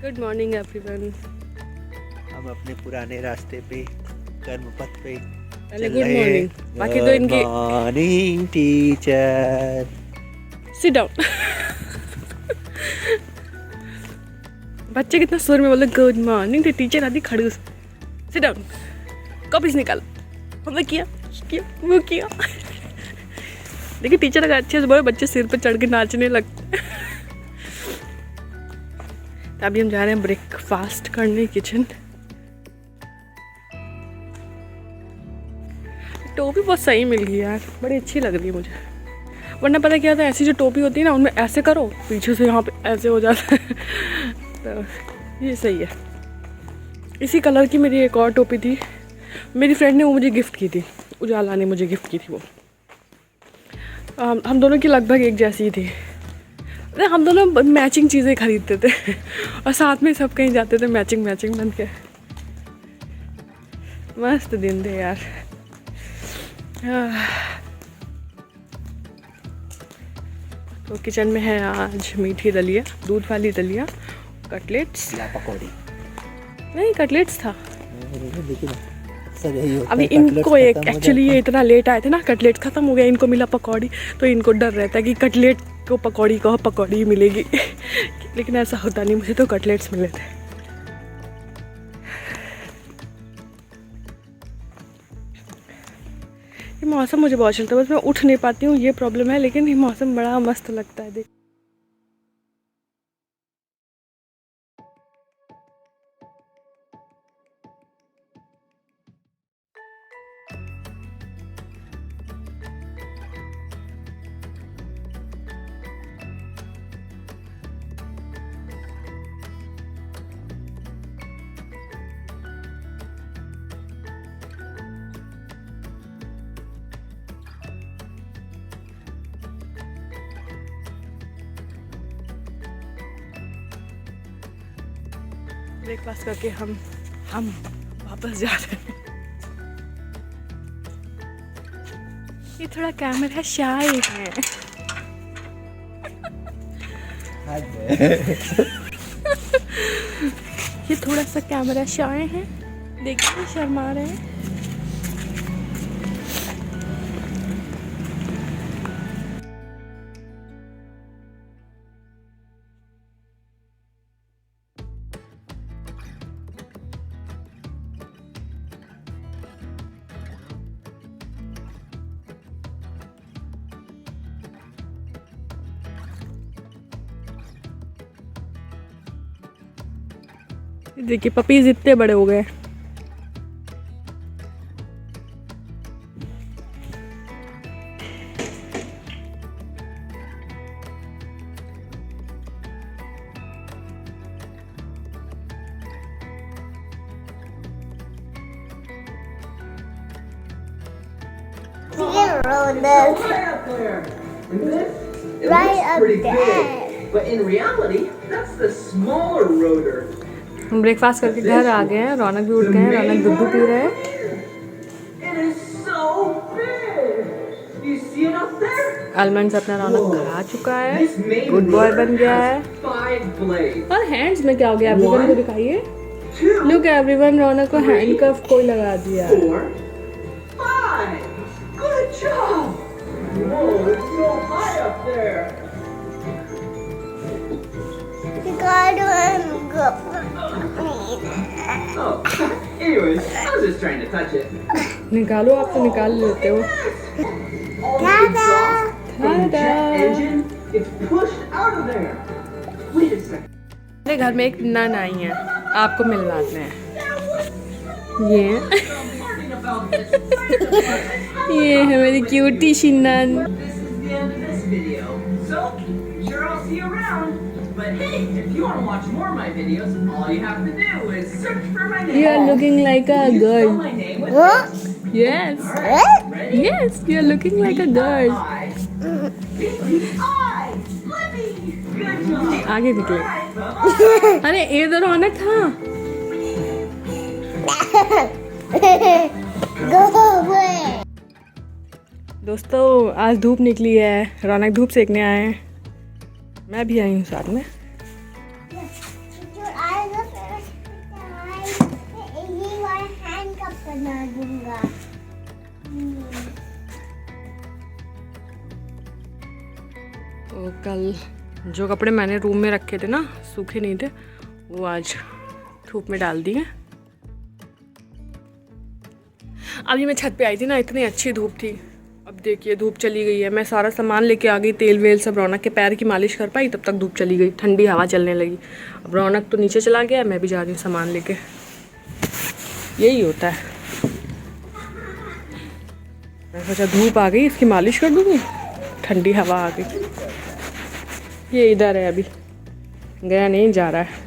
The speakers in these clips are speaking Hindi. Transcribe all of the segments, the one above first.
Good morning everyone. हम अपने पुराने रास्ते पे कर्मपथ पे पहले चल गुड रहे मॉर्निंग, हैं। बाकी तो इनकी मॉर्निंग टीचर। Sit down. बच्चे कितना सुर में बोले गुड मॉर्निंग, तो टीचर आदि खड़ूस। सिट डाउन, कॉपीज निकाल। हमने किया वो किया। देखिए टीचर अगर अच्छे से बोले बच्चे सिर पे चढ़ के नाचने लगते हैं। तो अभी हम जा रहे हैं ब्रेकफास्ट करने किचन। टोपी बहुत सही मिल गई यार, बड़ी अच्छी लग रही है मुझे। वरना पता क्या था, ऐसी जो टोपी होती है ना उनमें ऐसे करो पीछे से यहाँ पे ऐसे हो जाता है। तो ये सही है। इसी कलर की मेरी एक और टोपी थी, मेरी फ्रेंड ने वो मुझे गिफ्ट की थी, उजाला ने मुझे गिफ्ट की थी वो। हम दोनों की लगभग एक जैसी थी। हम दोनों मैचिंग चीज़ें खरीदते थे और साथ में सब कहीं जाते थे मैचिंग बन के। मस्त दिन थे यार। तो किचन में है आज मीठी दलिया, दूध वाली दलिया, कटलेट्स। पकौड़ी नहीं कटलेट्स था। सही होता अभी है, इनको कटलेट्स एक खत्म हो एक्चुअली जाता ये है। इतना लेट आए थे ना, कटलेट खत्म हो गया, इनको मिला पकौड़ी। तो इनको डर रहता है कि कटलेट को पकौड़ी कहो, पकौड़ी मिलेगी। लेकिन ऐसा होता नहीं, मुझे तो कटलेट्स मिले थे। ये मौसम मुझे बहुत चलता है, बस मैं उठ नहीं पाती हूँ, ये प्रॉब्लम है। लेकिन ये मौसम बड़ा मस्त लगता है देख। ब्रेकफास्ट करके हम वापस जा रहे हैं। ये थोड़ा कैमरा शाय है। ये थोड़ा सा कैमरा शाय है, देखिए शर्मा रहे हैं। देखिए पपीज इतने बड़े हो गए। Right up there. But in reality, that's the smaller rotor. हम ब्रेकफास्ट करके घर आ गए हैं, रौनक भी उठ गए हैं, रौनक दूध पी रहे हैं। It is so big. You see it up there? Almonds अपना रौनक खा चुका है, This main good boy rotor बन गया है। has 5 blades. और हैंड्स में क्या हो गया, एवरीवन को दिखाइए। 2, लुक एवरीवन, रौनक को हैंडकफ कोई लगा दिया। 4, 5. Good job. Whoa, it's so high up there. You gotta go. Oh, anyways, I was just trying to touch it. निकालो, आप तो निकाल लेते हो। All the exhaust from the jet engine gets pushed out of there. Wait a second. मेरे घर में एक नन आई है, आपको मिलवाते हैं। ये Learning about this. ये है मेरी क्यूटी सी nun. This is the end of this video. So, sure I'll see you around. But hey, if you want to watch more of my videos, all you have to do is search for my name. You are looking like a You spell girl. my name with What? this. Yes, Alright, ready? yes, you are looking like a girl. I. Libby. Good job. आगे निकले। Alright, bye. अरे ये तो रौनक था। Go away. दोस्तों आज धूप निकली है, रौनक धूप सेकने आए हैं, मैं भी आई हूँ साथ में। I तो कल जो कपड़े मैंने रूम में रखे थे ना, सूखे नहीं थे, वो आज धूप में डाल दिए। अभी मैं छत पे आई थी ना, इतनी अच्छी धूप थी। अब देखिए धूप चली गई है। मैं सारा सामान लेके आ गई, तेल वेल सब। रौनक के पैर की मालिश कर पाई, तब तक धूप चली गई, ठंडी हवा चलने लगी। अब रौनक तो नीचे चला गया, मैं भी जा रही हूँ सामान लेके। यही होता है। मैं सोचा धूप आ गई, इसकी मालिश कर दूँगी, ठंडी हवा आ गई। ये इधर है, अभी गया नहीं, जा रहा है।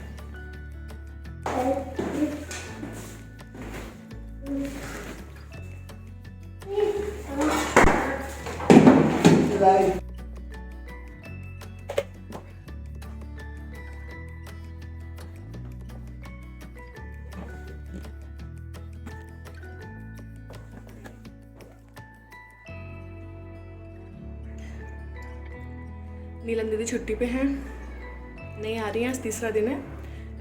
नीलम दीदी छुट्टी पे हैं, नहीं आ रही हैं, आज तीसरा दिन है।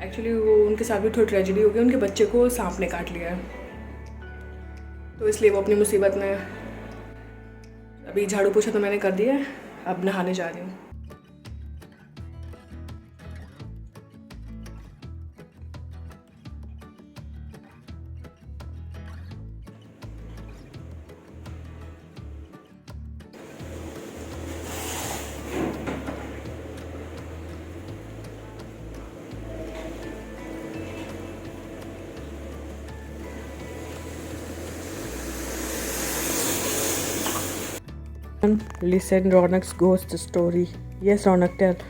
एक्चुअली वो उनके साथ भी थोड़ी ट्रेजेडी हो गई, उनके बच्चे को सांप ने काट लिया है, तो इसलिए वो अपनी मुसीबत में। अभी झाड़ू पोछा तो मैंने कर दिया है, अब नहाने जा रही हूँ। Listen Ronak's ghost story. Yes, Ronak, tell.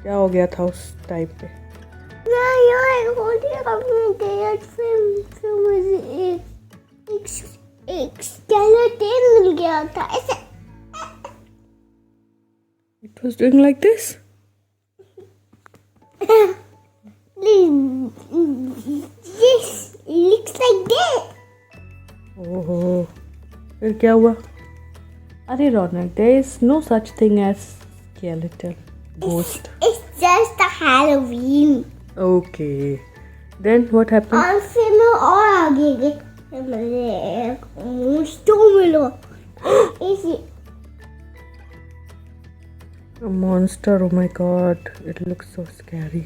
क्या हो गया था उस टाइम पे? एक स्केलेटन मिल गया था ऐसे। It was doing like this? This looks like that. ओहो, फिर क्या हुआ? अरे रौनक, there is no such thing as skeletal ghost. It's just a Halloween. Okay. Then what happened? और फिर मैं और आगे गई, मुझे एक monster मिला। इसी A monster, oh my god, it looks so scary.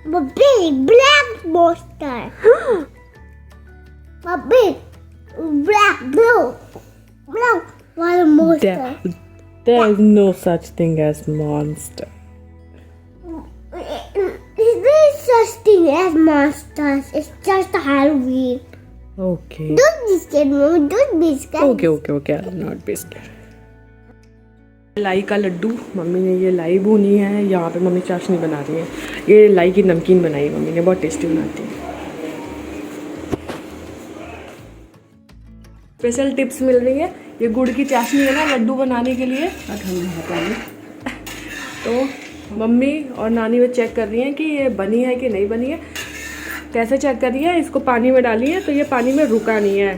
a big black monster. A big black blue one monster. There is no such thing as monster. There's such thing as monsters. It's just a Halloween. Okay. Don't be scared, Mom. Don't be scared. Okay, I'll not be scared. लाई का लड्डू मम्मी ने, ये लाई भूनी है, यहाँ पे मम्मी चाशनी बना रही है। ये लाई की नमकीन बनाई मम्मी ने, बहुत टेस्टी बनाती है। स्पेशल टिप्स मिल रही है। ये गुड़ की चाशनी है ना लड्डू बनाने के लिए, तो मम्मी और नानी वो चेक कर रही हैं कि ये बनी है कि नहीं बनी है। कैसे चेक कर रही है? इसको पानी में डाली है तो ये पानी में रुका नहीं है,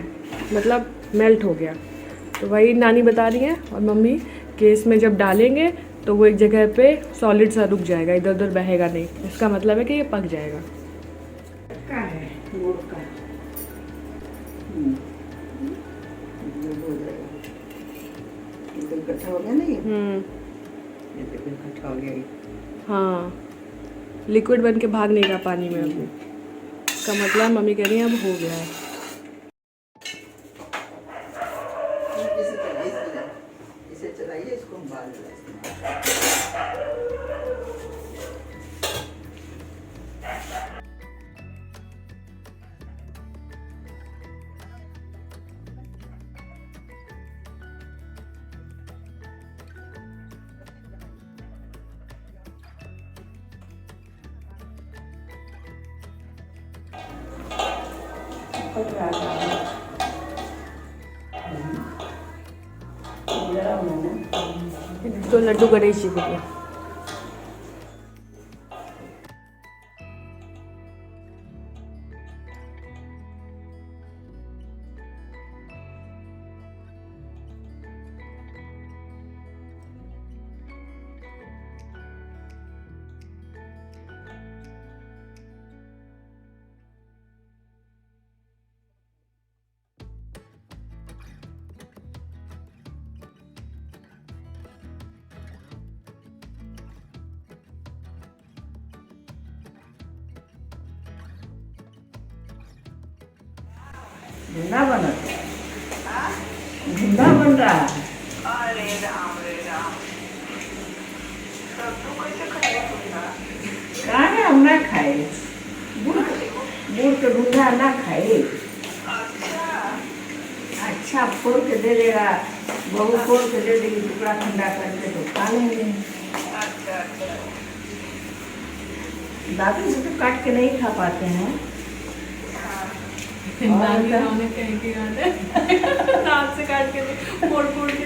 मतलब मेल्ट हो गया। तो वही नानी बता रही है और मम्मी कि इसमें जब डालेंगे तो वो एक जगह पे सॉलिड सा रुक जाएगा, इधर उधर बहेगा नहीं। इसका मतलब है कि ये पक जाएगा। इकट्ठा हो गया ना ये देखो इकट्ठा हो गया। हाँ, लिक्विड बन के भाग नहीं रहा पानी में अभी। इसका मतलब मम्मी कह रही है अब हो गया है। इसे चलाइए, इसको हम बाल तो लड्डू गणेश जी के लिए। धुंधा बन धुंधा बन रहा है। अरे राम रे राम, तब तू कैसे खाएगा धुंधा? कहाँ है हम ना खाए, गुड़ तो धुंधा ना खाए। अच्छा, अच्छा फोड़ के दे देगा, बहू फोड़ के दे देगी, टुकड़ा ठंडा करके तो खा लेंगे। अच्छा अच्छा। दादी से तो काट के नहीं खा पाते हैं। दांत से काट के फोड़ फोड़ के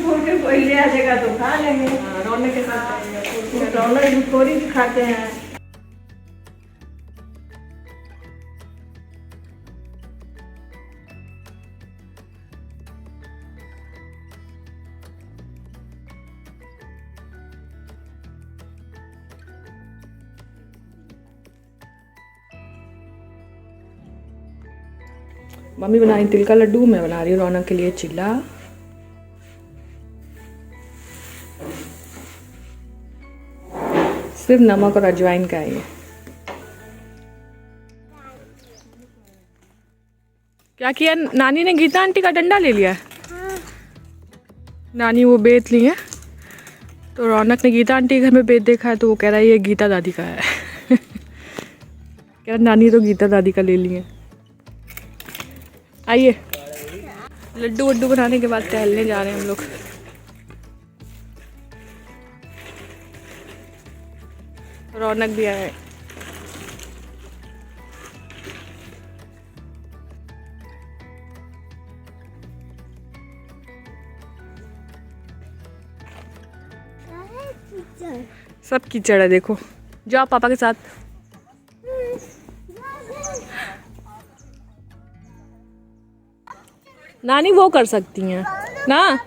फोड़ के कोई ले आ जाएगा तो खा लेंगे। रौनक के साथ रौनक भी थोड़ी भी खाते हैं। मम्मी बना रही तिल का लड्डू, मैं बना रही हूँ रौनक के लिए चिल्ला। सिर्फ नमक और अजवाइन का है ये। क्या किया नानी ने? गीता आंटी का डंडा ले लिया है। नानी वो बेच ली है, तो रौनक ने गीता आंटी के घर में बेच देखा है, तो वो कह रहा है ये गीता दादी का है। कह रहा नानी तो गीता दादी का ले ली है। आइए लड्डू वड्डू बनाने के बाद टहलने जा रहे हैं हम लोग। रौनक भी आए। सब कीचड़ है, देखो। जाओ पापा के साथ। नानी वो कर सकती हैं ना,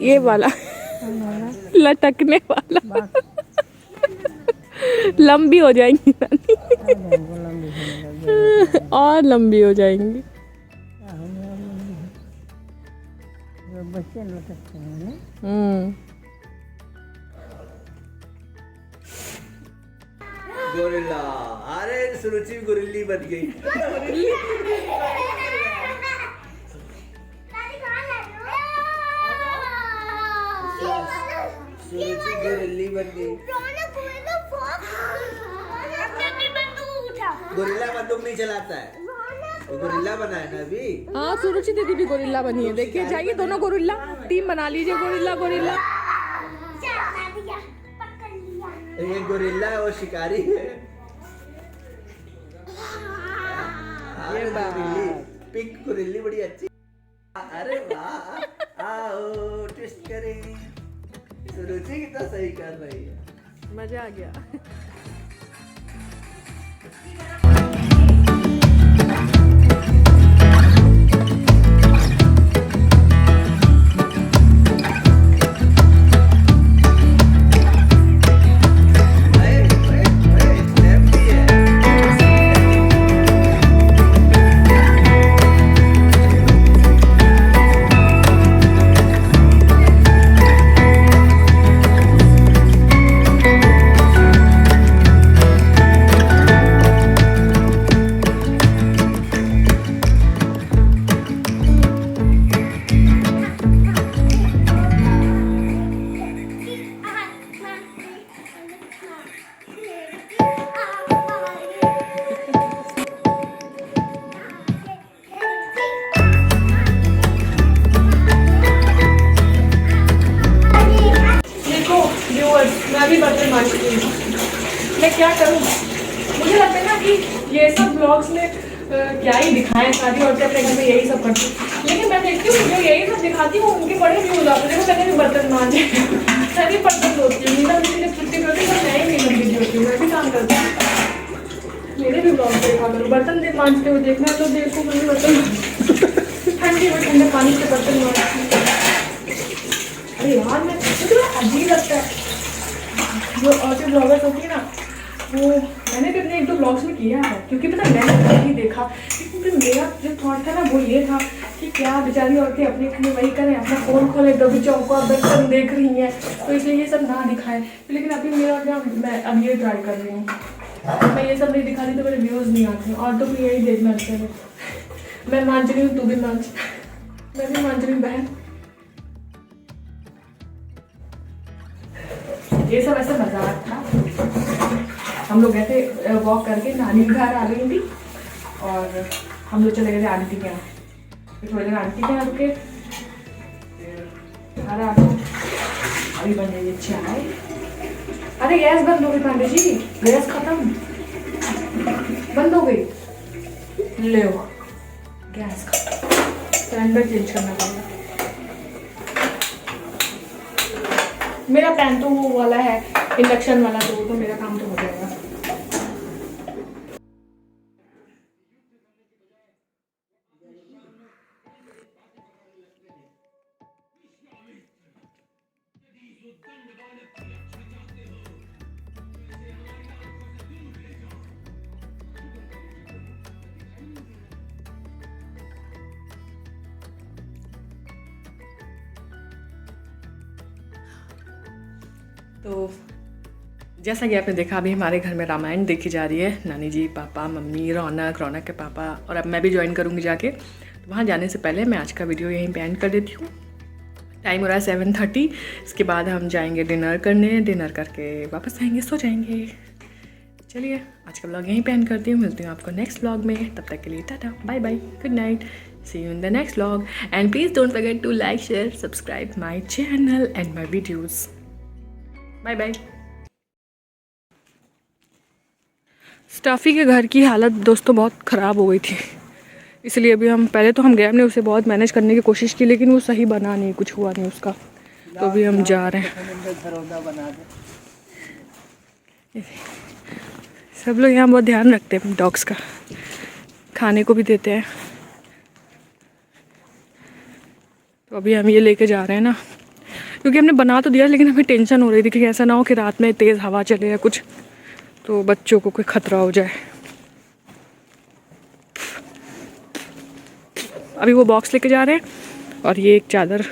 ये वाला लटकने वाला। लंबी हो जाएंगी नानी। और लंबी हो जाएंगी। बच्चे लटकते हैं ना। गोरिल्ला, अरे सुरुचि गोरिल्ली बन गई। सुरुचि गोरिल्ली बन गई। गोरिल्ला बंदूक नहीं चलाता है, वो गोरिल्ला बना है ना अभी। हाँ सुरुचि दीदी भी गोरिल्ला बनी है। देखिए जाइए दोनों गोरिल्ला टीम बना लीजिए। Gorilla gorilla. ये गोरिल्ला है, वो शिकारी है। ये गोरिल्ली, पिंक गोरिल्ली बड़ी अच्छी। अरे वाह, आओ ट्विस्ट करें। सुरुचि कितना सही कर रही है। मजा आ गया। मैं भी बर्तन मांजती हूँ। मैं क्या करूँ? मुझे लगता है ना कि ये सब ब्लॉग्स में क्या ही दिखाएं, सारी औरतें अपने घर में यही सब करती हैं। लेकिन मैं देखती हूँ जो यही सब दिखाती हूँ उनके बड़े व्यूज आते हैं। देखो मैंने भी बर्तन मांजे, मैं भी बर्तन धोती हूँ। नींदा भी जब छुट्टी करती हूँ मैं ही नहीं बिजी होती हूँ, मैं भी काम करती हूँ। मेरे भी ब्लॉग देखा करो, बर्तन मांजते हुए देखना तो देखो। मैं भी बर्तन ठंडी में ठंडे पानी से बर्तन मांजती हूँ। अरे यार मुझे अजीब लगता है जो औरतें ब्लॉगर्स होती है ना, वो मैंने भी अपने 1-2 ब्लॉग्स में किया है। क्योंकि पता मैंने नहीं देखा, क्योंकि मेरा जो थॉट था ना वो ये था कि क्या बेचारी औरतें अपने लिए वही करें, अपना फ़ोन खोले, डब्बी चौका बर्तन देख रही हैं, तो इसलिए ये सब ना दिखाएं। लेकिन अभी मेरा क्या, मैं अब ये ट्राई कर रही हूँ मैं ये सब नहीं दिखाती तो मेरे व्यूज़ नहीं आते, और तो भी यही देखना रहता है। मैं मान रही हूँ, तू भी मान, मैं भी मान रही हूँ बहन। ये सब ऐसे मजाक था। हम लोग ऐसे वॉक करके नानी के घर आ गई थी और हम लोग चले गए थे आंटी के यहाँ। फिर थोड़ी देर आंटी के यहाँ रुके, फिर घर आ गए। अभी बन रही है चाय। अरे गैस बंद हो गई पांडे जी, गैस खत्म, बंद हो गई। ले गैस खत्म, सिलेंडर चेंज करना पड़ेगा। मेरा पैन तो वो वाला है इंडक्शन वाला, तो मेरा काम तो हो जाएगा। तो जैसा कि आपने देखा, अभी हमारे घर में रामायण देखी जा रही है। नानी जी, पापा, मम्मी, रौनक के पापा, और अब मैं भी ज्वाइन करूँगी जाके। तो वहाँ जाने से पहले मैं आज का वीडियो यहीं पे एंड कर देती हूँ। टाइम हो रहा है 7:30। इसके बाद हम जाएंगे डिनर करने, डिनर करके वापस आएंगे, सो जाएंगे। चलिए आज का व्लॉग यहीं पे एंड करती हूँ। मिलती हूँ आपको नेक्स्ट व्लॉग में, तब तक के लिए ta-ta, bye bye, good night, see you in the next vlog. And please don't forget to like, share, subscribe my channel and my videos. Bye bye. Stuffy के घर की हालत दोस्तों बहुत ख़राब हो गई थी, इसलिए अभी हम पहले तो हम गए, हमने उसे बहुत मैनेज करने की कोशिश की, लेकिन वो सही बना नहीं, कुछ हुआ नहीं उसका। तो अभी हम जा रहे हैं। सब लोग यहाँ बहुत ध्यान रखते हैं डॉग्स का, खाने को भी देते हैं। तो अभी हम ये लेके जा रहे हैं ना, क्योंकि हमने बना तो दिया, लेकिन हमें टेंशन हो रही थी कि ऐसा ना हो कि रात में तेज़ हवा चले या कुछ, तो बच्चों को कोई खतरा हो जाए। अभी वो बॉक्स लेके जा रहे हैं और ये एक चादर।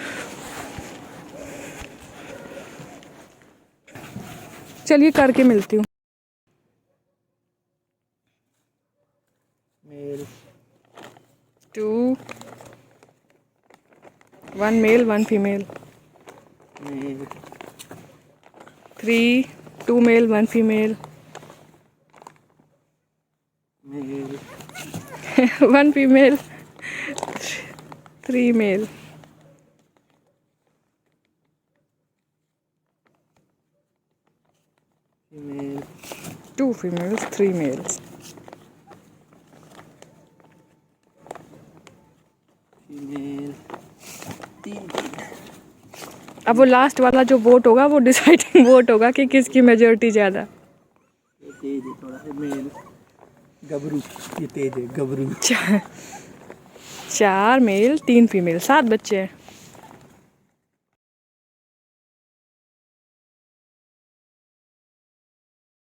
चलिए करके मिलती हूँ। Male 2 1 male 1 female, male 3 2 male 1 female, male 1 female 3 male, female 2 females 3 males। Female 3। अब वो लास्ट वाला जो वोट होगा वो डिसाइडिंग वोट होगा कि किसकी मेजोरिटी ज़्यादा। ये तेज है थोड़ा सा, मेल गबरू, ये तेज है गबरू। 4 मेल 3 फीमेल, 7 बच्चे हैं।